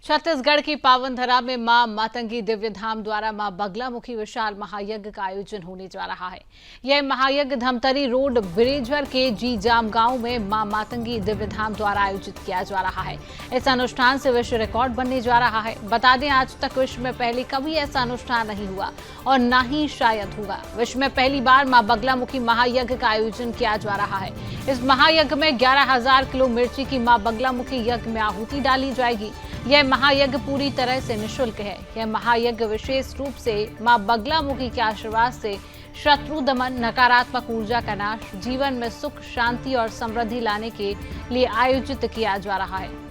छत्तीसगढ़ की पावन धरा में मां मातंगी दिव्य धाम द्वारा मां बगलामुखी विशाल महायज्ञ का आयोजन होने जा रहा है। यह महायज्ञ धमतरी रोड बिरेजवर के जी जाम गांव में मां मातंगी दिव्य धाम द्वारा आयोजित किया जा रहा है। इस अनुष्ठान से विश्व रिकॉर्ड बनने जा रहा है। बता दें, आज तक विश्व में पहले कभी ऐसा अनुष्ठान नहीं हुआ और न ही शायद होगा। विश्व में पहली बार मां बगलामुखी महायज्ञ का आयोजन किया जा रहा है। इस महायज्ञ में 11,000 किलो मिर्ची की मां बगलामुखी यज्ञ में आहुति डाली जाएगी। यह महायज्ञ पूरी तरह से निःशुल्क है। यह महायज्ञ विशेष रूप से मां बगलामुखी के आशीर्वाद से शत्रु दमन, नकारात्मक ऊर्जा का नाश, जीवन में सुख, शांति और समृद्धि लाने के लिए आयोजित किया जा रहा है।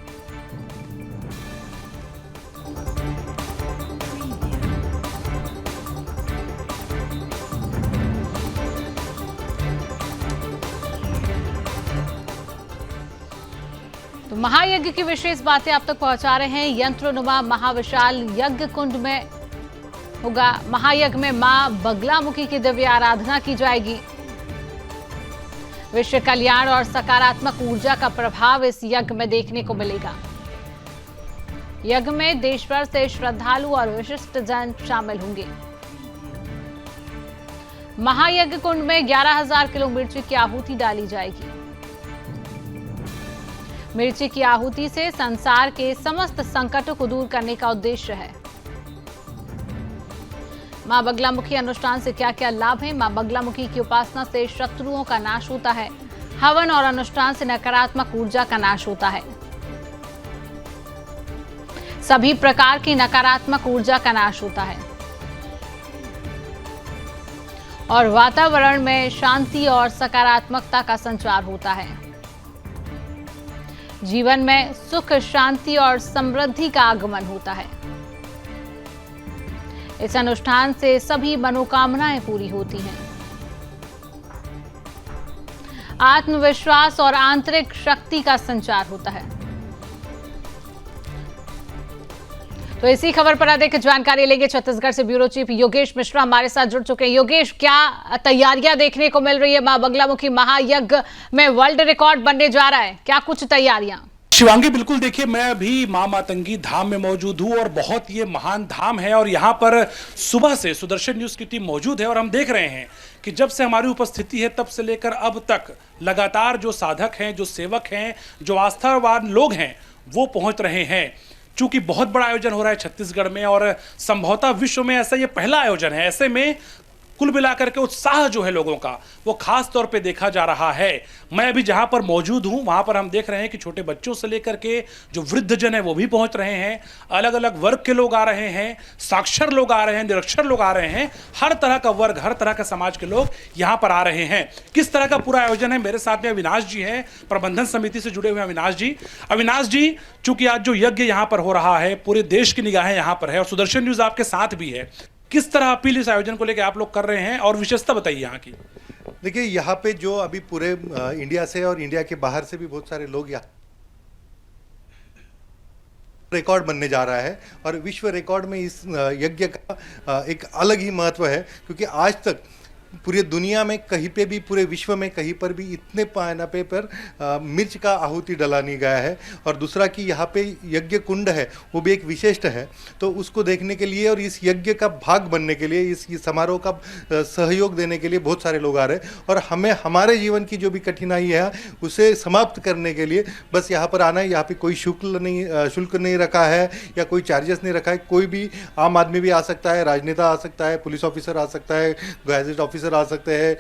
तो महायज्ञ की विशेष बातें आप तक पहुंचा रहे हैं। यंत्रनुमा महाविशाल यज्ञ कुंड में होगा। महायज्ञ में मां बगलामुखी की दिव्य आराधना की जाएगी। विश्व कल्याण और सकारात्मक ऊर्जा का प्रभाव इस यज्ञ में देखने को मिलेगा। यज्ञ में देश भर से श्रद्धालु और विशिष्ट जन शामिल होंगे। महायज्ञ कुंड में 11,000 किलो मिर्ची की आहुति डाली जाएगी। मिर्ची की आहुति से संसार के समस्त संकटों को दूर करने का उद्देश्य है। मां बगलामुखी अनुष्ठान से क्या क्या लाभ हैं? मां बगलामुखी की उपासना से शत्रुओं का नाश होता है। हवन और अनुष्ठान से नकारात्मक ऊर्जा का नाश होता है। सभी प्रकार की नकारात्मक ऊर्जा का नाश होता है और वातावरण में शांति और सकारात्मकता का संचार होता है। जीवन में सुख, शांति और समृद्धि का आगमन होता है। इस अनुष्ठान से सभी मनोकामनाएं पूरी होती हैं। आत्मविश्वास और आंतरिक शक्ति का संचार होता है। तो इसी खबर पर अधिक जानकारी लेंगे। छत्तीसगढ़ से ब्यूरो चीफ योगेश मिश्रा हमारे साथ जुड़ चुके हैं। योगेश, क्या तैयारियां देखने को मिल रही है? मां बगलामुखी महायज्ञ में वर्ल्ड रिकॉर्ड बनने जा रहा है, क्या कुछ तैयारियां? शिवांगी, बिल्कुल। देखिए, मैं अभी मां मातंगी धाम में मौजूद हूं और बहुत ये महान धाम है और यहाँ पर सुबह से सुदर्शन न्यूज की टीम मौजूद है और हम देख रहे हैं कि जब से हमारी उपस्थिति है तब से लेकर अब तक लगातार जो साधक हैं, जो सेवक हैं, जो आस्थावान लोग हैं, वो पहुंच रहे हैं। चूंकि बहुत बड़ा आयोजन हो रहा है छत्तीसगढ़ में और संभवतः विश्व में ऐसा ये पहला आयोजन है, ऐसे में कुल मिलाकर के उत्साह जो है लोगों का वो खास तौर पे देखा जा रहा है। मैं अभी जहां पर मौजूद हूं वहां पर हम देख रहे हैं कि छोटे बच्चों से लेकर के जो वृद्ध जन है वो भी पहुंच रहे हैं। अलग अलग वर्ग के लोग आ रहे हैं, साक्षर लोग आ रहे हैं, निरक्षर लोग आ रहे हैं। हर तरह का वर्ग, हर तरह का समाज के लोग यहां पर आ रहे हैं। किस तरह का पूरा आयोजन है? मेरे साथ में अविनाश जी हैं, प्रबंधन समिति से जुड़े हुए अविनाश जी। अविनाश जी, चूंकि आज जो यज्ञ यहां पर हो रहा है, पूरे देश की निगाहें यहां पर है और सुदर्शन न्यूज आपके साथ भी है, किस तरह अपील इस आयोजन को लेकर आप लोग कर रहे हैं और विशेषता बताइए यहाँ की। देखिए, यहाँ पे जो अभी पूरे इंडिया से और इंडिया के बाहर से भी बहुत सारे लोग यहाँ रिकॉर्ड बनने जा रहा है और विश्व रिकॉर्ड में इस यज्ञ का एक अलग ही महत्व है, क्योंकि आज तक पूरी दुनिया में कहीं पे भी, पूरे विश्व में कहीं पर भी इतने पैमाने पर मिर्च का आहुति डला नहीं गया है। और दूसरा कि यहाँ पे यज्ञ कुंड है वो भी एक विशिष्ट है, तो उसको देखने के लिए और इस यज्ञ का भाग बनने के लिए, इस समारोह का सहयोग देने के लिए बहुत सारे लोग आ रहे हैं। और हमें हमारे जीवन की जो भी कठिनाई है उसे समाप्त करने के लिए बस यहाँ पर आना है। यहाँ पे कोई शुल्क नहीं रखा है या कोई चार्जेस नहीं रखा है। कोई भी आम आदमी भी आ सकता है, राजनेता आ सकता है, पुलिस ऑफिसर आ सकता है, गैजेट ऑफिसर आ सकते हैं,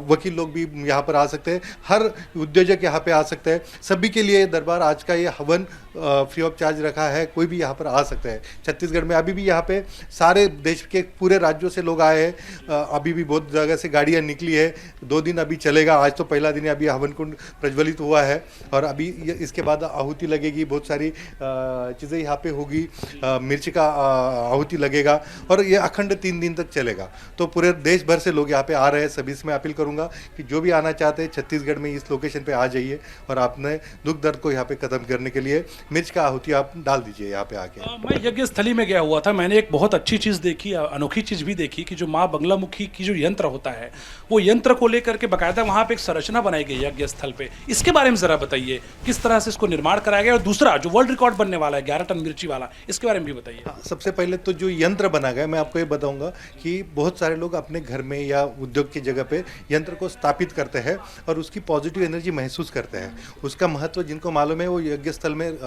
वकील लोग भी यहाँ पर आ सकते हैं, हर उद्योजक यहाँ पे आ सकते हैं। सभी के लिए दरबार आज का ये हवन फ्री ऑफ चार्ज रखा है, कोई भी यहाँ पर आ सकता है। छत्तीसगढ़ में अभी भी यहाँ पे सारे देश के पूरे राज्यों से लोग आए हैं। अभी भी बहुत जगह से गाड़ियाँ निकली है। 2 दिन अभी चलेगा। आज तो पहला दिन है, अभी हवन कुंड प्रज्वलित हुआ है और अभी इसके बाद आहुति लगेगी। बहुत सारी चीज़ें यहाँ पे होगी, मिर्च का आहुति लगेगा और ये अखंड 3 दिन तक चलेगा। तो पूरे देश भर से लोग यहाँ पे आ रहे हैं सभी से मैं अपील करूंगा कि जो भी आना चाहते हैं छत्तीसगढ़ में इस लोकेशन पे आ जाइए और आपने दुख दर्द को यहाँ पे खत्म करने के लिए मिर्च का आहुति आप डाल दीजिए यहाँ पे आके। मैं यज्ञ स्थली में गया हुआ था, मैंने एक बहुत अच्छी चीज़ देखी, अनोखी चीज़ भी देखी कि जो माँ बगलामुखी की जो यंत्र होता है वो यंत्र को लेकर के बाकायदा वहाँ पे एक संरचना बनाई गई यज्ञ स्थल पे। इसके बारे में ज़रा बताइए किस तरह से इसको निर्माण कराया गया, और दूसरा जो वर्ल्ड रिकॉर्ड बनने वाला है 11 टन मिर्ची वाला, इसके बारे में भी बताइए। हाँ, सबसे पहले तो जो यंत्र बना गया मैं आपको ये बताऊंगा कि बहुत सारे लोग अपने घर में या उद्योग की जगह पे यंत्र को स्थापित करते हैं और उसकी पॉजिटिव एनर्जी महसूस करते हैं। उसका महत्व जिनको मालूम है वो यज्ञ स्थल में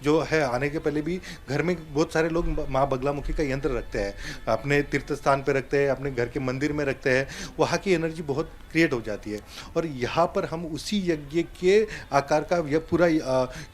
जो है आने के पहले भी घर में बहुत सारे लोग माँ बगलामुखी का यंत्र रखते हैं, अपने तीर्थ स्थान पे रखते हैं, अपने घर के मंदिर में रखते हैं। वहाँ की एनर्जी बहुत क्रिएट हो जाती है और यहाँ पर हम उसी यज्ञ के आकार का यह पूरा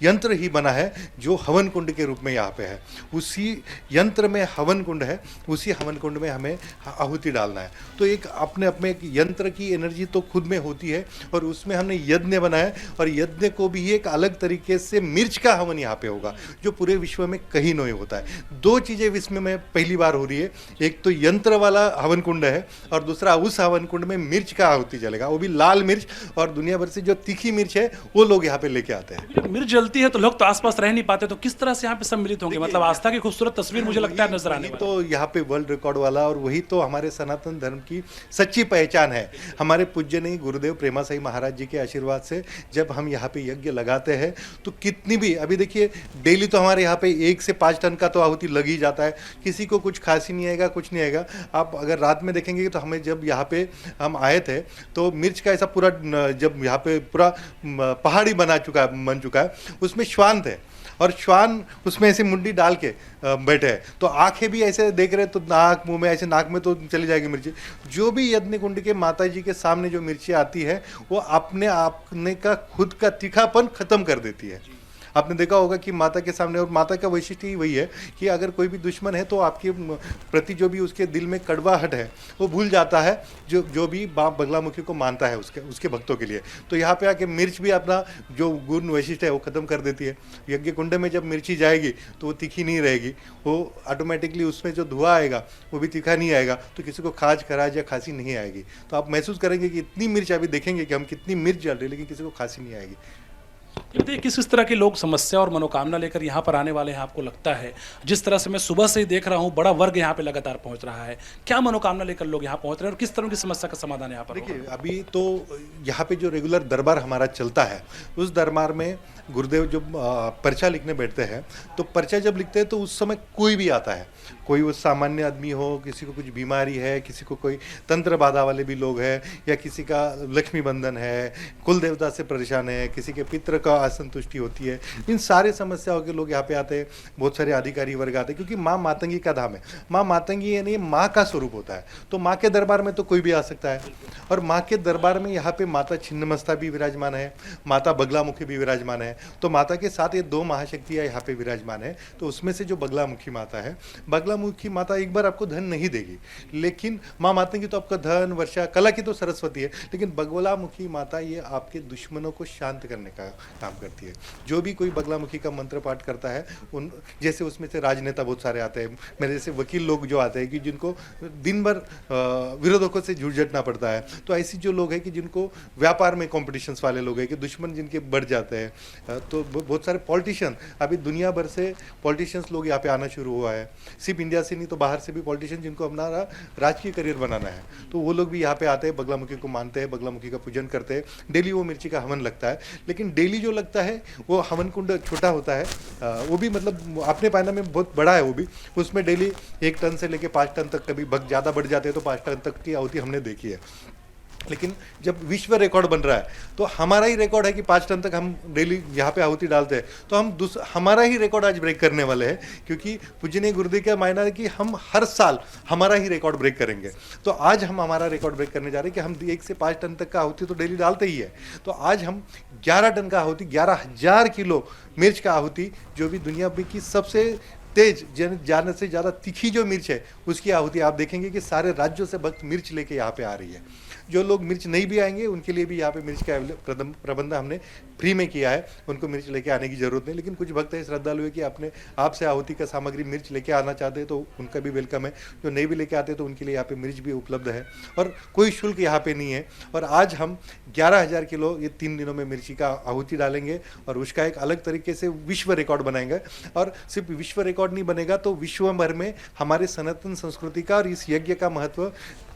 यंत्र ही बना है जो हवन कुंड के रूप में यहाँ पे है। उसी यंत्र में हवन कुंड है, उसी हवन कुंड में हमें आहुति डालना है। तो एक अपने अपने एक यंत्र की एनर्जी तो खुद में होती है और उसमें हमने यज्ञ बनाया और यज्ञ को भी एक अलग तरीके से मिर्च का हवन यहाँ पे होगा जो पूरे विश्व में कहीं नहीं होता है। दो चीज़ें विश्व में पहली बार हो रही है, एक तो यंत्र वाला हवन कुंड है और दूसरा उस हवन कुंड में मिर्च का आहुति जलेगा, वो भी लाल मिर्च, और दुनिया भर से जो तीखी मिर्च है वो लोग यहाँ पे लेके आते हैं। जब मिर्च जलती है तो लोग तो आसपास रह नहीं पाते, तो किस तरह से यहाँ पे सम्मिलित होंगे? मतलब आस्था की खूबसूरत तस्वीर मुझे लगता है नजर आने वाली। तो यहाँ पे वर्ल्ड रिकॉर्ड वाला और वही तो हमारे सनातन धर्म की सच्ची पहचान है। हमारे पूज्यनीय गुरुदेव प्रेमासाई महाराज जी के आशीर्वाद से जब हम यहाँ पे यज्ञ लगाते हैं तो कितनी भी, अभी देखिए डेली तो हमारे यहाँ पे 1 से 5 टन का तो आहुति लग ही जाता है। किसी को कुछ खांसी नहीं आएगा, कुछ नहीं आएगा। आप अगर रात में देखेंगे तो हमें जब यहाँ पे हम आए थे तो मिर्च का ऐसा पूरा जब यहाँ पे पूरा पहाड़ी बन चुका है, उसमें श्वान थे और श्वान उसमें ऐसे मुंडी डाल के बैठे हैं, तो आंखें भी ऐसे देख रहे तो नाक मुंह में ऐसे नाक में तो चली जाएगी मिर्ची। जो भी यज्ञ कुंड के माता जी के सामने जो मिर्ची आती है वो अपने आपने का खुद का तीखापन खत्म कर देती है। आपने देखा होगा कि माता के सामने, और माता का वैशिष्ट्य ही वही है कि अगर कोई भी दुश्मन है तो आपके प्रति जो भी उसके दिल में कड़वाहट है वो भूल जाता है, जो भी बाप बगलामुखी को मानता है उसके भक्तों के लिए। तो यहाँ पे आके मिर्च भी अपना जो गुण वैशिष्ट्य है वो खत्म कर देती है। यज्ञ कुंड में जब मिर्ची जाएगी तो वो तीखी नहीं रहेगी, वो ऑटोमेटिकली उसमें जो धुआं आएगा वो भी तीखा नहीं आएगा, तो किसी को खाज खराज या खांसी नहीं आएगी। तो आप महसूस करेंगे कि इतनी मिर्च, अभी देखेंगे कि हम कितनी मिर्च डाल रहे हैं लेकिन किसी को खांसी नहीं आएगी। देखिए किस तरह के लोग समस्या और मनोकामना लेकर यहाँ पर आने वाले हैं आपको लगता है? जिस तरह से मैं सुबह से ही देख रहा हूँ बड़ा वर्ग यहाँ पे लगातार पहुँच रहा है, क्या मनोकामना लेकर लोग यहाँ पहुँच रहे हैं और किस तरह की समस्या का समाधान यहाँ पर? देखिए अभी तो यहाँ पे जो रेगुलर दरबार हमारा चलता है उस दरबार में गुरुदेव जो पर्चा लिखने बैठते हैं तो पर्चा जब लिखते हैं तो उस समय कोई भी आता है, कोई वो सामान्य आदमी हो, किसी को कुछ बीमारी है, किसी को कोई तंत्र बाधा वाले भी लोग हैं, या किसी का लक्ष्मी बंधन है, कुल देवता से परेशान है, किसी के पितृ का असंतुष्टि होती है, इन सारे समस्याओं के लोग यहाँ पे आते हैं। बहुत सारे अधिकारी वर्ग आते हैं क्योंकि माँ मातंगी का धाम है। माँ मातंगी यानी माँ का स्वरूप होता है, तो माँ के दरबार में तो कोई भी आ सकता है। और माँ के दरबार में यहाँ पे माता छिन्नमस्ता भी विराजमान है, माता बगलामुखी भी विराजमान है। तो माता के साथ ये 2 महाशक्तियाँ यहाँ पे विराजमान है। तो उसमें से जो बगलामुखी माता है, बगलामुखी माता एक बार आपको धन नहीं देगी, लेकिन माँ मातंगी तो आपका धन, वर्षा, कला की तो सरस्वती है, लेकिन बगलामुखी माता ये आपके दुश्मनों को शांत करने का काम करती है। जो भी कोई बगलामुखी का मंत्र पाठ करता है, उन जैसे उसमें से राजनेता बहुत सारे आते हैं, मेरे जैसे वकील लोग जो आते हैं कि जिनको दिन भर विरोधकों से झुंझटना पड़ता है, तो ऐसी जो लोग हैं कि जिनको व्यापार में कॉम्पिटिशन्स वाले लोग हैं कि दुश्मन जिनके बढ़ जाते हैं, तो बहुत सारे पॉलिटिशियन, अभी दुनिया भर से पॉलिटिशियंस लोग यहाँ पे आना शुरू हुआ है। सिर्फ इंडिया से नहीं तो बाहर से भी पॉलिटिशियन जिनको अपना राजकीय करियर बनाना है, तो वो लोग भी यहाँ पे आते हैं, बगलामुखी को मानते हैं, बगलामुखी का पूजन करते हैं। डेली वो मिर्ची का हवन लगता है, लेकिन डेली जो लगता है वो हवन कुंड छोटा होता है, वो भी मतलब अपने पायना में बहुत बड़ा है वो भी। उसमें डेली 1 टन से लेके 5 टन तक, कभी भक्त ज़्यादा बढ़ जाते हैं तो 5 टन तक की आहुति हमने देखी है। लेकिन जब विश्व रिकॉर्ड बन रहा है तो हमारा ही रिकॉर्ड है कि 5 टन तक हम डेली यहाँ पे आहुति डालते हैं, तो हम हमारा ही रिकॉर्ड आज ब्रेक करने वाले हैं, क्योंकि पूजनीय गुरुदेव का मायना है कि हम हर साल हमारा ही रिकॉर्ड ब्रेक करेंगे। तो आज हम हमारा रिकॉर्ड ब्रेक करने जा रहे हैं कि हम 1 से 5 टन तक का आहुति तो डेली डालते ही है। तो आज हम 11 टन का आहुति, 11,000 किलो मिर्च का आहुति, जो भी दुनिया में की सबसे तेज जाने से ज़्यादा तीखी जो मिर्च है उसकी आहुति आप देखेंगे कि सारे राज्यों से भक्त मिर्च लेके यहाँ पे आ रही है। जो लोग मिर्च नहीं भी आएंगे उनके लिए भी यहाँ पे मिर्च का प्रबंध हमने फ्री में किया है, उनको मिर्च लेके आने की जरूरत नहीं। लेकिन कुछ भक्त है श्रद्धालु है कि अपने आप से आहुति का सामग्री मिर्च लेके आना चाहते हैं तो उनका भी वेलकम है। जो नहीं भी लेके आते तो उनके लिए यहाँ पे मिर्च भी उपलब्ध है और कोई शुल्क यहाँ पे नहीं है। और आज हम 11,000 किलो ये 3 दिनों में मिर्ची का आहुति डालेंगे और उसका एक अलग तरीके से विश्व रिकॉर्ड बनाएंगे। और सिर्फ विश्व रिकॉर्ड नहीं बनेगा तो विश्व भर में हमारे सनातन संस्कृति का और इस यज्ञ का महत्व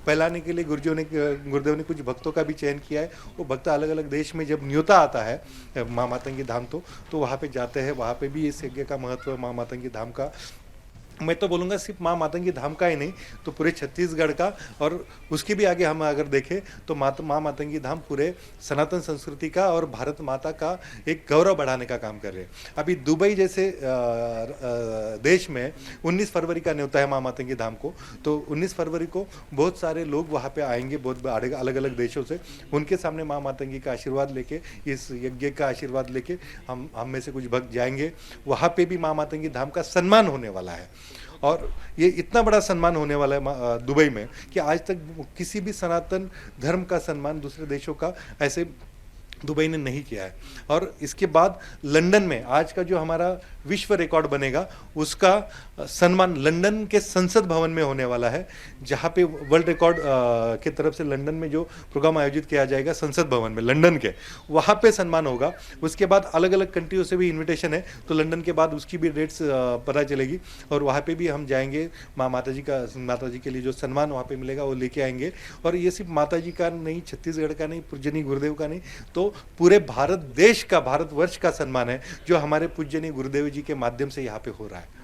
फैलाने के लिए गुरुदेव ने कुछ भक्तों का भी चयन किया है। वो भक्त अलग अलग देश में जब न्योता आता है माँ मातंगी धाम तो वहाँ पे जाते हैं, वहाँ पे भी इस यज्ञ का महत्व माँ मातंगी धाम का, मैं तो बोलूँगा सिर्फ माँ मातंगी धाम का ही नहीं तो पूरे छत्तीसगढ़ का, और उसके भी आगे हम अगर देखें तो माँ मातंगी धाम पूरे सनातन संस्कृति का और भारत माता का एक गौरव बढ़ाने का काम कर रहे हैं। अभी दुबई जैसे देश में 19 फरवरी का न्योता है माँ मातंगी धाम को, तो 19 फरवरी को बहुत सारे लोग वहाँ पे आएंगे बहुत अलग अलग देशों से। उनके सामने माँ मातंगी का आशीर्वाद लेके, इस यज्ञ का आशीर्वाद लेके हम में से कुछ भक्त जाएंगे। वहाँ पे भी माँ मातंगी धाम का सम्मान होने वाला है और ये इतना बड़ा सम्मान होने वाला है दुबई में कि आज तक किसी भी सनातन धर्म का सम्मान दूसरे देशों का ऐसे दुबई ने नहीं किया है। और इसके बाद लंदन में आज का जो हमारा विश्व रिकॉर्ड बनेगा उसका सम्मान लंदन के संसद भवन में होने वाला है, जहाँ पे वर्ल्ड रिकॉर्ड के तरफ से लंदन में जो प्रोग्राम आयोजित किया जाएगा संसद भवन में लंदन के, वहाँ पे सम्मान होगा। उसके बाद अलग अलग कंट्रियों से भी इनविटेशन है तो लंदन के बाद उसकी भी डेट्स पता चलेगी और वहाँ पे भी हम जाएंगे। माता जी के लिए जो सम्मान वहाँ पे मिलेगा वो लेके आएंगे। और ये सिर्फ माता जी का नहीं, छत्तीसगढ़ का नहीं, पूज्यनीय गुरुदेव का नहीं, तो पूरे भारत देश का, भारतवर्ष का सम्मान है जो हमारे पूज्यनीय गुरुदेव जी के माध्यम से यहाँ पे हो रहा है।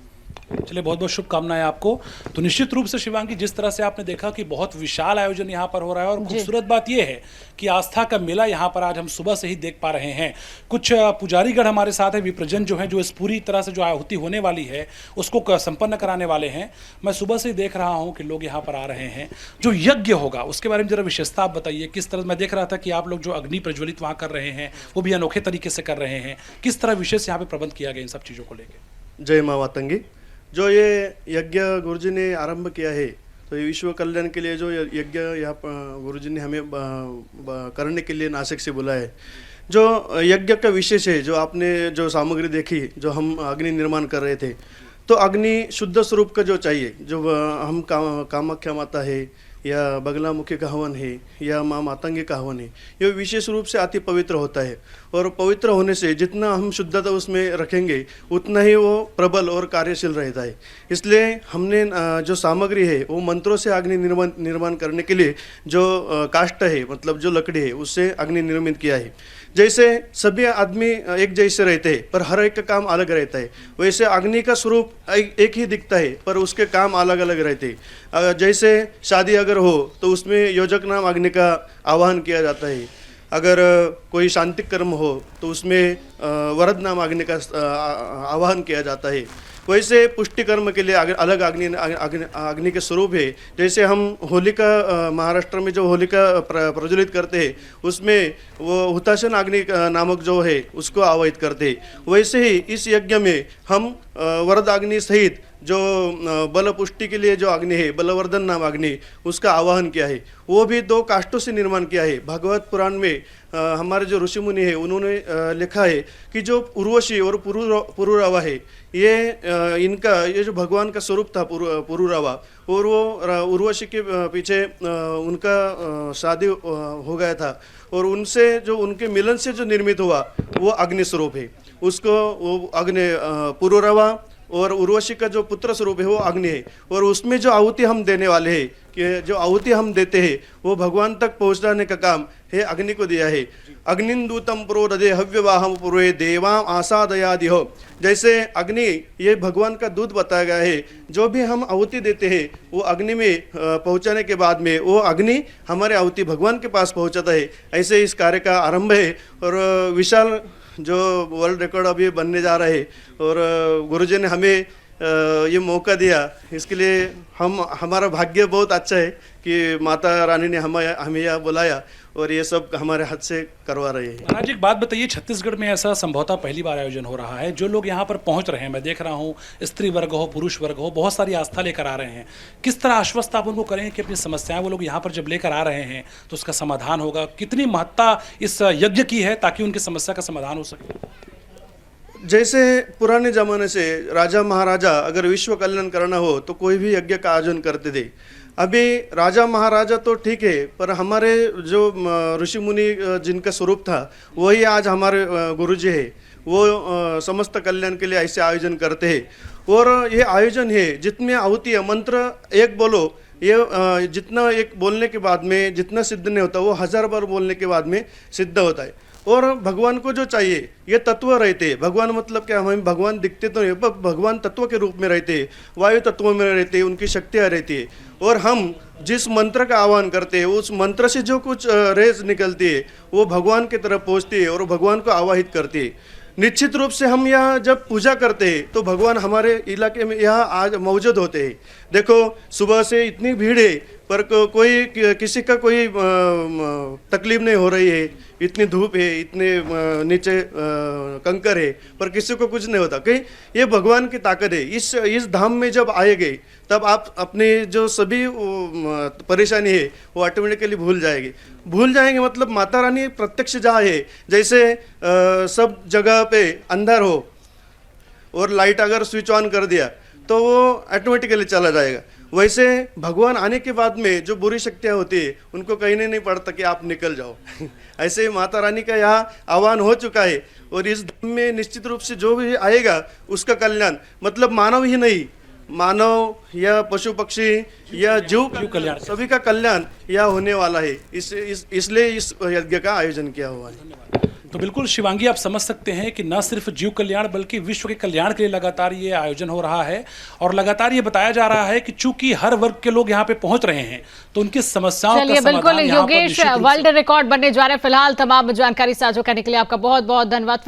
चलिए, बहुत बहुत शुभकामनाएं आपको। तो निश्चित रूप से शिवांगी, जिस तरह से आपने देखा कि बहुत विशाल आयोजन यहाँ पर हो रहा है और खूबसूरत बात यह है कि आस्था का मेला यहाँ पर आज हम सुबह से ही देख पा रहे हैं। कुछ पुजारीगण हमारे साथ है, विप्रजन जो है, जो इस पूरी तरह से जो आहुति होने वाली है उसको संपन्न कराने वाले हैं। मैं सुबह से ही देख रहा हूँ कि लोग यहाँ पर आ रहे हैं। जो यज्ञ होगा उसके बारे में जरा विशेषता आप बताइए। किस तरह, मैं देख रहा था कि आप लोग जो अग्नि प्रज्वलित वहाँ कर रहे हैं वो भी अनोखे तरीके से कर रहे हैं। किस तरह विशेष यहाँ पे प्रबंध किया गया इन सब चीज़ों को लेकर? जय माँ मातंगी। जो ये यज्ञ गुरुजी ने आरंभ किया है तो ये विश्व कल्याण के लिए जो यज्ञ यहाँ गुरुजी ने हमें करने के लिए नासिक से बुलाया है। जो यज्ञ का विशेष है, जो आपने जो सामग्री देखी, जो हम अग्नि निर्माण कर रहे थे, तो अग्नि शुद्ध स्वरूप का जो चाहिए, जो हम कामाख्या माता है या बगलामुखी का हवन है या माँ मातंगी का हवन है, ये विशेष रूप से अति पवित्र होता है। और पवित्र होने से जितना हम शुद्धता उसमें रखेंगे उतना ही वो प्रबल और कार्यशील रहता है। इसलिए हमने जो सामग्री है वो मंत्रों से अग्नि निर्माण करने के लिए जो काष्ठ है, मतलब जो लकड़ी है, उससे अग्नि निर्मित किया है। जैसे सभी आदमी एक जैसे रहते हैं पर हर एक का काम अलग रहता है, वैसे अग्नि का स्वरूप एक ही दिखता है पर उसके काम अलग अलग रहते हैं। जैसे शादी अगर हो तो उसमें योजक नाम अग्नि का आवाहन किया जाता है। अगर कोई शांति कर्म हो तो उसमें वरद नाम अग्नि का आवाहन किया जाता है। वैसे पुष्टि कर्म के लिए अलग अग्नि के स्वरूप है। जैसे हम होलिका, महाराष्ट्र में जो होलिका प्रज्वलित करते हैं उसमें वो हुताशन अग्नि नामक जो है उसको आवाहित करते हैं। वैसे ही इस यज्ञ में हम वरद अग्नि सहित जो बल पुष्टि के लिए जो अग्नि है, बलवर्धन नाम अग्नि, उसका आवाहन किया है। वो भी 2 काष्ठों से निर्माण किया है। भागवत पुराण में हमारे जो ऋषि मुनि है उन्होंने लिखा है कि जो उर्वशी और पुरुरवा है, ये इनका ये जो भगवान का स्वरूप था पुरुरवा, और वो उर्वशी के पीछे उनका शादी हो गया था और उनसे जो उनके मिलन से जो निर्मित हुआ वो अग्नि स्वरूप है। उसको वो अग्नि पुरुरवा और उर्वशी का जो पुत्र स्वरूप है वो अग्नि है। और उसमें जो आहुति हम देने वाले हैं, कि जो आहुति हम देते हैं वो भगवान तक पहुंचाने का काम है अग्नि को दिया है। अग्निन्दूतम प्रोदधे हव्यवाहम पूर्वे देवाम आसादयादिहो। जैसे अग्नि ये भगवान का दूध बताया गया है। जो भी हम आहुति देते हैं वो अग्नि में पहुंचाने के बाद में वो अग्नि हमारे आहुति भगवान के पास पहुंचाता है। ऐसे इस कार्य का आरंभ है और विशाल जो वर्ल्ड रिकॉर्ड अभी बनने जा रहा है। और गुरुजी ने हमें ये मौका दिया, इसके लिए हमारा भाग्य बहुत अच्छा है कि माता रानी ने हमें यहाँ बुलाया और ये सब हमारे हाथ से करवा रहे हैं। महाराज एक बात बताइए, छत्तीसगढ़ में ऐसा संभवतः पहली बार आयोजन हो रहा है, जो लोग यहाँ पर पहुँच रहे हैं, मैं देख रहा हूँ स्त्री वर्ग हो पुरुष वर्ग हो, बहुत सारी आस्था लेकर आ रहे हैं, किस तरह आश्वस्त आप उनको करें कि अपनी समस्याएं वो लोग यहाँ पर जब लेकर आ रहे हैं तो उसका समाधान होगा? कितनी महत्ता इस यज्ञ की है ताकि उनकी समस्या का समाधान हो सके? जैसे पुराने जमाने से राजा महाराजा अगर विश्व कल्याण करना हो तो कोई भी यज्ञ का आयोजन करते थे। अभी राजा महाराजा तो ठीक है, पर हमारे जो ऋषि मुनि जिनका स्वरूप था वही आज हमारे गुरुजी है, वो समस्त कल्याण के लिए ऐसे आयोजन करते हैं। और ये आयोजन है जितने आहुति है, मंत्र एक बोलो, ये जितना एक बोलने के बाद में जितना सिद्ध नहीं होता वो 1000 बार बोलने के बाद में सिद्ध होता है। और भगवान को जो चाहिए ये तत्व रहते हैं। भगवान मतलब क्या, हमें भगवान दिखते तो नहीं, पर भगवान तत्व के रूप में रहते हैं, वायु तत्व में रहते हैं, उनकी शक्तियाँ रहती है। और हम जिस मंत्र का आह्वान करते हैं उस मंत्र से जो कुछ रेज निकलती है वो भगवान की तरफ पहुँचती है और भगवान को आवाहित करती है। निश्चित रूप से हम यहाँ जब पूजा करते हैं तो भगवान हमारे इलाके में यहाँ आज मौजूद होते हैं। देखो सुबह से इतनी भीड़ है पर कोई किसी का कोई तकलीफ नहीं हो रही है, इतनी धूप है, इतने नीचे कंकर है, पर किसी को कुछ नहीं होता। कहीं ये भगवान की ताकत है। इस धाम में जब आएंगे तब आप अपने जो सभी परेशानी है वो ऑटोमेटिकली भूल जाएंगे। मतलब माता रानी प्रत्यक्ष जहाँ है, जैसे सब जगह पे अंधार हो और लाइट अगर स्विच ऑन कर दिया तो वो ऑटोमेटिकली चला जाएगा, वैसे भगवान आने के बाद में जो बुरी शक्तियाँ होती है उनको कहने नहीं पड़ता कि आप निकल जाओ। ऐसे ही माता रानी का यहाँ आह्वान हो चुका है और इस धाम में निश्चित रूप से जो भी आएगा उसका कल्याण, मतलब मानव ही नहीं, मानव या पशु पक्षी या जीव कल्याण, सभी का कल्याण यहाँ होने वाला है। इसलिए इस यज्ञ का आयोजन किया हुआ है। तो बिल्कुल शिवांगी, आप समझ सकते हैं कि न सिर्फ जीव कल्याण बल्कि विश्व के कल्याण के लिए लगातार ये आयोजन हो रहा है और लगातार ये बताया जा रहा है कि चूंकि हर वर्ग के लोग यहाँ पे पहुंच रहे हैं तो उनकी समस्याओं का समाधान बिल्कुल योगेश, वर्ल्ड रिकॉर्ड बनने जा रहे हैं। फिलहाल तमाम जानकारी साझा करने के लिए आपका बहुत बहुत धन्यवाद।